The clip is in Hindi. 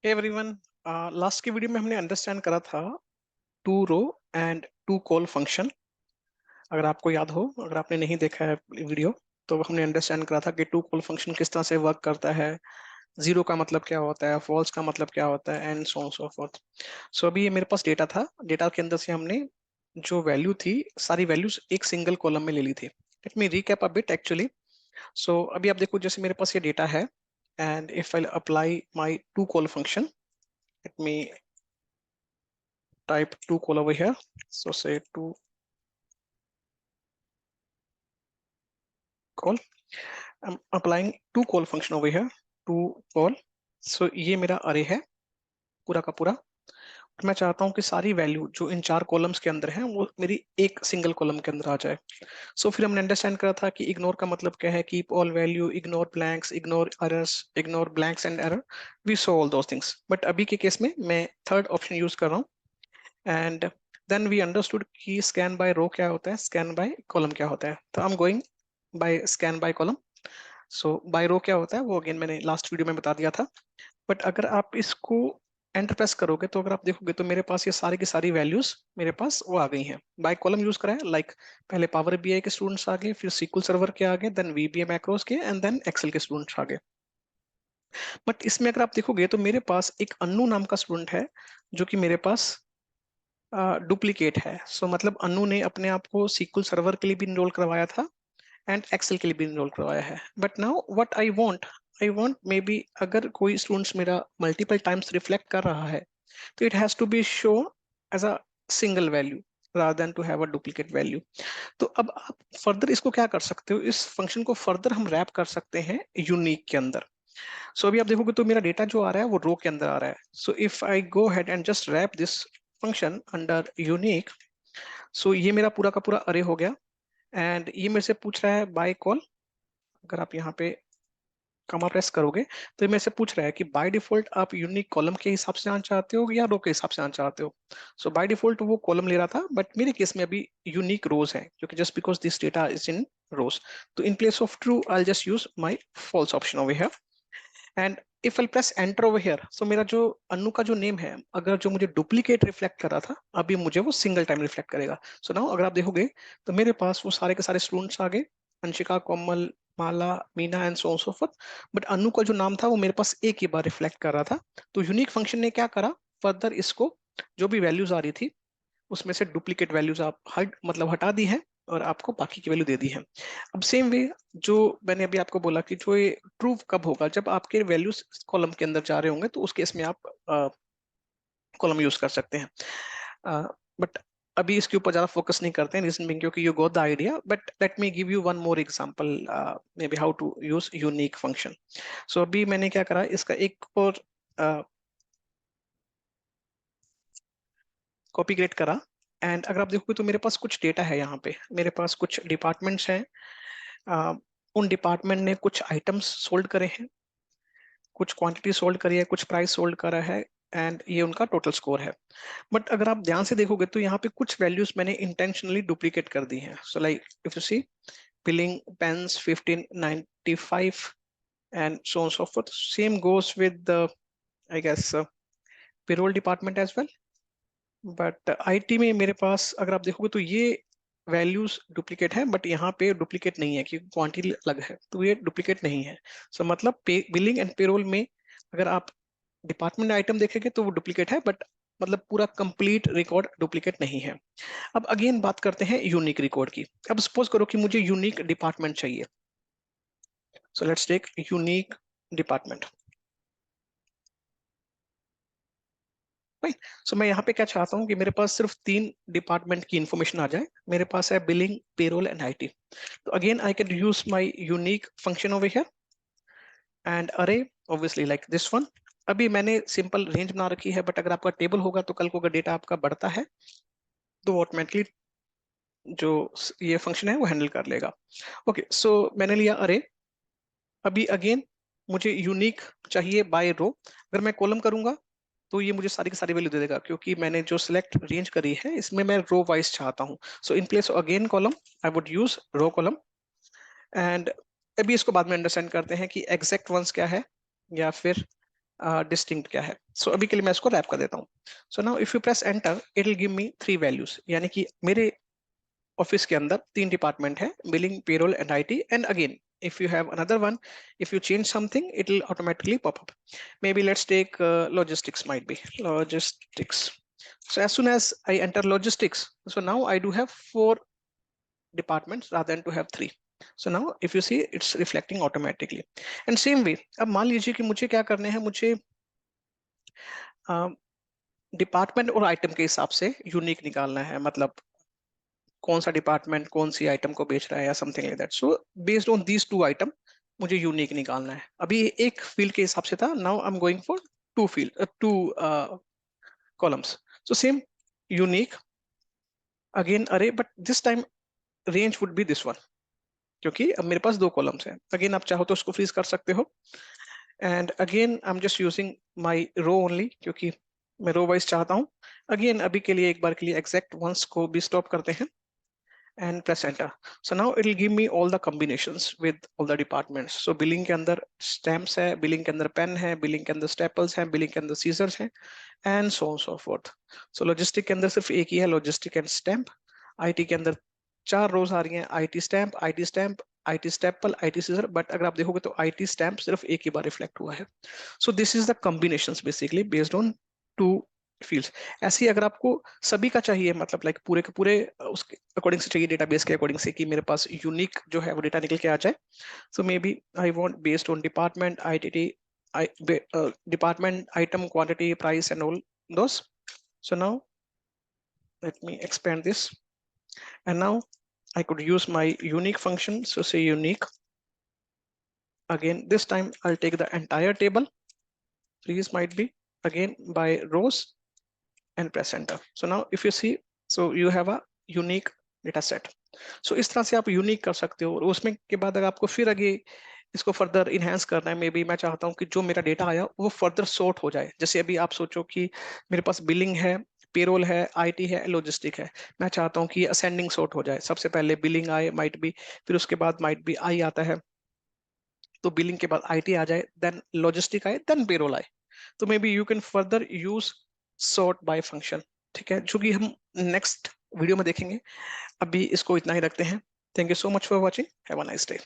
हे एवरीवन, लास्ट की वीडियो में हमने अंडरस्टैंड करा था टू रो एंड टू कॉल फंक्शन। अगर आपको याद हो, अगर आपने नहीं देखा है वीडियो, तो हमने अंडरस्टैंड करा था कि टू कॉल फंक्शन किस तरह से वर्क करता है। जीरो का मतलब क्या होता है, फॉल्स का मतलब क्या होता है, and so on so forth. So अभी ये मेरे पास डेटा था। डेटा के अंदर से हमने जो वैल्यू थी, सारी वैल्यूज एक सिंगल कॉलम में ले ली थी। Let me recap a bit actually. So अभी आप देखो, जैसे मेरे पास ये डेटा है, and if I apply my to call function, let me type to call over here. So say to call. I'm applying to call function over here. To call. So ये मेरा अरे है पूरा का पूरा। मैं चाहता हूँ कि सारी वैल्यू जो इन चार कॉलम्स के अंदर है वो मेरी एक सिंगल कॉलम के अंदर आ जाए। सो फिर हमने अंडरस्टैंड करा था कि इग्नोर का मतलब क्या है, keep all value, ignore blanks, ignore errors, ignore blanks and error. We saw all those things, but अभी के केस में मैं थर्ड ऑप्शन यूज कर रहा हूँ। एंड देन वी अंडरस्टूड कि स्कैन बाय रो क्या होता है, स्कैन बाय कॉलम क्या होता है। तो I am going by scan by column. So by row क्या होता है वो अगेन मैंने लास्ट वीडियो में बता दिया था। बट अगर आप इसको एंटर प्रेस करोगे तो अगर आप देखोगे तो मेरे पास ये सारी की सारी वैल्यूज मेरे पास वो आ गई हैं। बाय कॉलम यूज करा है, लाइक पहले पावर बीआई के स्टूडेंट्स आ गए, फिर सीक्वल सर्वर के आ गए, देन वीबीए मैक्रोस के, एंड देन एक्सेल के स्टूडेंट्स आ गए। बट इसमें अगर आप देखोगे तो मेरे पास एक अन्नू नाम का स्टूडेंट है जो कि मेरे पास डुप्लीकेट है। सो मतलब अनु ने अपने आप को सीक्वल सर्वर के लिए भी इनरोल करवाया था एंड एक्सेल के लिए भी इनरोल करवाया है। But now what I want may be, अगर कोई स्टूडेंट्स मेरा मल्टीपल टाइम्स रिफ्लेक्ट कर रहा है तो it has to be show as a single value rather than to have a duplicate value. तो अब आप फर्दर इसको क्या कर सकते हो, इस फंक्शन को फर्दर हम रैप कर सकते हैं यूनिक के अंदर। सो अभी आप देखोगे तो मेरा डेटा जो आ रहा है वो रो के अंदर आ रहा है। So if I go head and just wrap this function under unique, so ये मेरा पूरा का पूरा अरे हो गया। एंड ये मेरे से पूछ रहा है बाय कॉल। अगर आप यहाँ पे कमा प्रेस करोगे तो ये मेरे से पूछ रहा है कि बाय डिफॉल्ट आप यूनिक कॉलम के हिसाब से आना चाहते हो या रो के हिसाब से आना चाहते हो। सो बाय डिफॉल्ट वो कॉलम ले रहा था, बट मेरे केस में अभी यूनिक रोज है क्योंकि just because this data is in rows. तो in place of true I just use my false option over here. And if I press enter over here, so मेरा जो अनु का जो नेम है, अगर जो मुझे डुप्लीकेट रिफ्लेक्ट कर रहा था, अभी मुझे वो सिंगल टाइम रिफ्लेक्ट करेगा। सो नाउ अगर आप देखोगे तो मेरे पास वो सारे के सारे स्टूडेंट्स आ गए, Anshika, Komal, Mala, Meena and so so forth. But Anu का जो नाम था वो मेरे पास एक ही बार रिफ्लेक्ट कर रहा था। तो यूनिक फंक्शन ने क्या करा, फर्दर इसको जो भी वैल्यूज आ रही थी उसमें से डुप्लीकेट वैल्यूज आप मतलब हटा दी है और आपको बाकी की वैल्यू दे दी है। अब सेम वे जो मैंने अभी आपको बोला कि जो ये ट्रू कब होगा, जब आपके वैल्यूज कॉलम के अंदर जा रहे होंगे तो उस केस में आप कॉलम यूज कर सकते हैं। बट अभी इसके ऊपर ज्यादा फोकस नहीं करते हैं, रीजन बिंग क्योंकि you got the idea. But let me give you one more example, maybe how to use unique function. So अभी मैंने क्या करा, इसका एक और कॉपी क्रिएट करा। एंड अगर आप देखोगे तो मेरे पास कुछ डेटा है, यहाँ पे मेरे पास कुछ डिपार्टमेंट्स हैं। अ, उन डिपार्टमेंट ने कुछ आइटम्स सोल्ड करे हैं, कुछ क्वांटिटी सोल्ड करी है, कुछ प्राइस सोल्ड करा है, एंड ये उनका टोटल स्कोर है। बट अगर आप ध्यान से देखोगे तो यहाँ पे कुछ वैल्यूज मैंने इंटेंशनली डुप्लीकेट कर दी हैं। So like if you see, billing pence 1595 and so on so forth. Same goes with the, I guess, payroll department as well. But IT में मेरे पास अगर आप देखोगे तो ये वैल्यूज डुप्लीकेट है, बट यहाँ पे डुप्लीकेट नहीं है क्योंकि क्वांटिटी अलग है, तो ये डुप्लीकेट नहीं है। सो मतलब बिलिंग एंड पेरोल में अगर आप डिपार्टमेंट आइटम देखेंगे तो वो डुप्लीकेट है, बट मतलब पूरा कंप्लीट रिकॉर्ड डुप्लीकेट नहीं है। अब अगेन बात करते हैं यूनिक रिकॉर्ड की। अब सपोज करो कि मुझे यूनिक डिपार्टमेंट चाहिए। So let's take unique department. Right. So मैं यहाँ पे क्या चाहता हूँ कि मेरे पास सिर्फ तीन डिपार्टमेंट की इंफॉर्मेशन आ जाए। मेरे पास है बिलिंग, पेरोल एंड आईटी। तो again I can use my unique function over here and अरे ऑब्वियसली लाइक दिस वन। अभी मैंने सिंपल रेंज बना रखी है, बट अगर आपका टेबल होगा तो कल को अगर डेटा आपका बढ़ता है तो ऑटोमेटिकली जो ये फंक्शन है वो हैंडल कर लेगा। ओके, सो मैंने लिया अरे। अभी अगेन मुझे यूनिक चाहिए बाय रो। अगर मैं कॉलम करूंगा तो ये मुझे सारी की सारी वैल्यू दे देगा, क्योंकि मैंने जो सिलेक्ट रेंज करी है इसमें मैं रो वाइज चाहता हूँ। So in place again column I would use row column. And अभी इसको बाद में अंडरस्टैंड करते हैं कि एग्जैक्ट वंस क्या है या फिर डिस्टिंक्ट क्या है। सो अभी के लिए मैं इसको रैप कर देता हूँ। So now if you press enter it will give me 3 values, यानी कि मेरे ऑफिस के अंदर 3 डिपार्टमेंट है, billing, payroll and IT. And again if you have another one, if you change something it will automatically pop up. Maybe let's take logistics, might be logistics. So as soon as I enter logistics, so now I do have 4 departments rather than to have 3. So now if you see it's reflecting automatically. And same way, अब मान लीजिए कि मुझे क्या करने हैं, मुझे डिपार्टमेंट और आइटम के हिसाब से यूनिक निकालना है, मतलब कौन सा डिपार्टमेंट कौन सी आइटम को बेच रहा है या something like that. So based on these 2 item मुझे यूनिक निकालना है। अभी एक फील्ड के हिसाब से था, now I am going for 2 columns. So same unique again अरे, but this time range would be this one, क्योंकि अब मेरे पास 2 कॉलम्स हैं। अगेन आप चाहो तो उसको फ्रीज कर सकते हो। And again I am just using my row only, क्योंकि मैं रो वाइज चाहता हूँ। अगेन अभी के लिए एक बार के लिए एग्जैक्ट वंस को भी स्टॉप करते हैं and press enter. So now it will give me all the combinations with all the departments. So billing के अंदर stamps है, billing के अंदर pen है, billing के अंदर staples है, billing के अंदर scissors है, and so on so forth. So logistic के अंदर सिर्फ एक ही है, logistic and stamp. IT के अंदर 4 rows आ रही हैं, IT stamp, IT stamp, IT staple, IT scissor. But अगर आप देखोगे तो IT stamp सिर्फ एक ही बार रिफ्लेक्ट हुआ है। So this is the combinations basically based on 2 fields. ऐसे ही अगर आपको सभी का चाहिए, मतलब लाइक पूरे के पूरे उसके अकॉर्डिंग से चाहिए, डेटाबेस के अकॉर्डिंग से कि मेरे पास यूनिक जो है वो डेटा निकल के आ जाए। So maybe I want based on department आईटीटी, department item quantity price and all those. So now let me expand this, and now I could use my unique function. So say unique again, this time I'll take the entire table, freeze might be again by rows, and press enter. So now if you see, so you have a unique data set. So इस तरह से आप यूनिक कर सकते हो। और उसमें के बाद अगर आपको फिर आगे इसको फर्दर इनहेंस करना है, मे बी मैं चाहता हूँ कि जो मेरा डेटा आया वो फर्दर सॉर्ट हो जाए। जैसे अभी आप सोचो कि मेरे पास बिलिंग है, पेरोल है, आईटी है, लॉजिस्टिक है। मैं चाहता हूँ कि असेंडिंग सॉर्ट हो जाए, सबसे पहले बिलिंग आए माइट बी, फिर उसके बाद माइट बी आई आता है, तो बिलिंग के बाद आईटी आ जाए, देन लॉजिस्टिक आए, देन पेरोल आए। तो may be you can further use sort by function. ठीक है, जो कि हम नेक्स्ट वीडियो में देखेंगे। अभी इसको इतना ही रखते हैं। Thank you so much for watching, have a nice day.